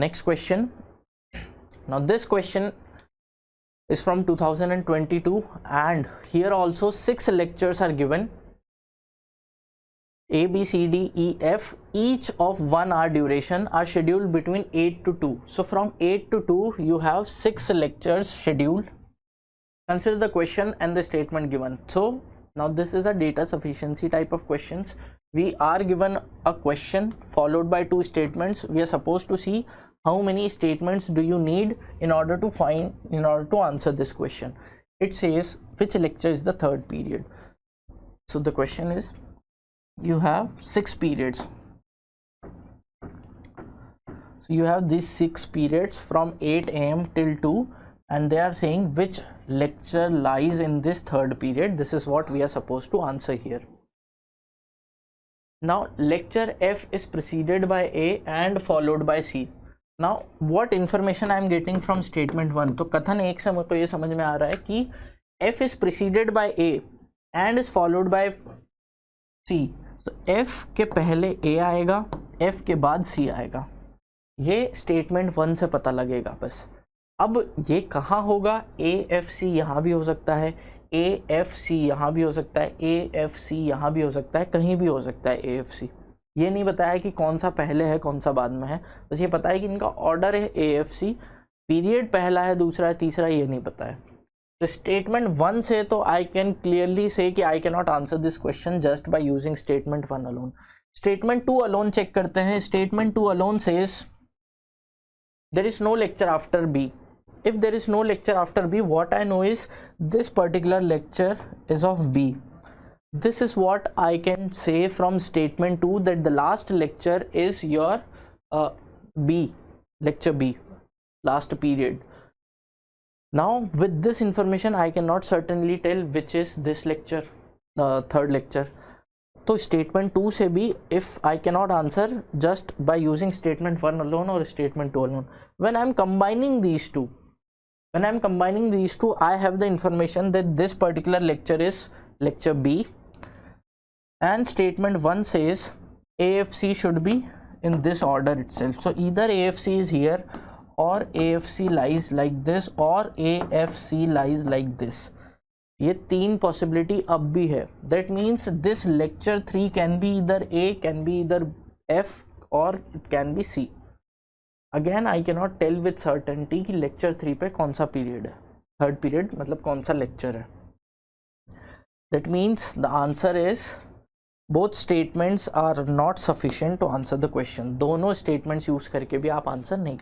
next question. Now this question is from 2022 and here also 6 lectures are given, A, B, C, D, E, F, each of 1 hour duration are scheduled between 8 to 2. So from 8 to 2 you have 6 lectures scheduled. Consider the question and the statement given. So now this is a data sufficiency type of questions. We are given a question followed by 2 statements. We are supposed to see how many statements do you need in order to answer this question. It says which lecture is the third period. So the question is, you have 6 periods. So you have these 6 periods from 8 AM till 2, and they are saying which lecture lies in this third period. This is what we are supposed to answer here. Now lecture F is preceded by A and followed by C. Now what information I am getting from statement 1? तो कथन 1 से मुझको ये समझ में आ रहा है कि F is preceded by A and is followed by C. तो F के पहले A आएगा, F के बाद C आएगा. ये स्टेटमेंट 1 से पता लगेगा बस. अब ये कहाँ होगा? AFC यहाँ भी हो सकता है, AFC यहाँ भी हो सकता है, AFC यहाँ भी हो सकता है, कहीं भी हो सकता है AFC. ये नहीं बताया कि कौन सा पहले है कौन सा बाद में है, बस ये पता है कि इनका ऑर्डर है AFC. पीरियड पहला है, दूसरा है, तीसरा, ये नहीं पता है. तो स्टेटमेंट 1 से तो आई कैन क्लियरली से कि I can not answer this question just by using statement 1 alone. Statement 2 alone check करते हैं. Statement 2 alone says there is no lecture after B. If there is no lecture after B, what I know is this particular lecture is of B. This is what I can say from statement 2, that the last lecture is your B, lecture B, last period. Now with this information I cannot certainly tell which is this lecture, third lecture. तो statement 2 से भी if I cannot answer just by using statement 1 alone or statement 2 alone, when I am combining these two, I have the information that this particular lecture is lecture B, and statement 1 says AFC should be in this order itself. So either AFC is here, or AFC lies like this, or AFC lies like this. ये 3 possibility अब भी है. That means this lecture 3 can be either A, can be either F, or it can be C. Again I cannot tell with certainty कि lecture 3 पे कौन सा period है, third period मतलब कौन सा lecture है. That means the answer is both statements are not sufficient to answer the question. दोनों statements use करके भी आप आंसर नहीं कर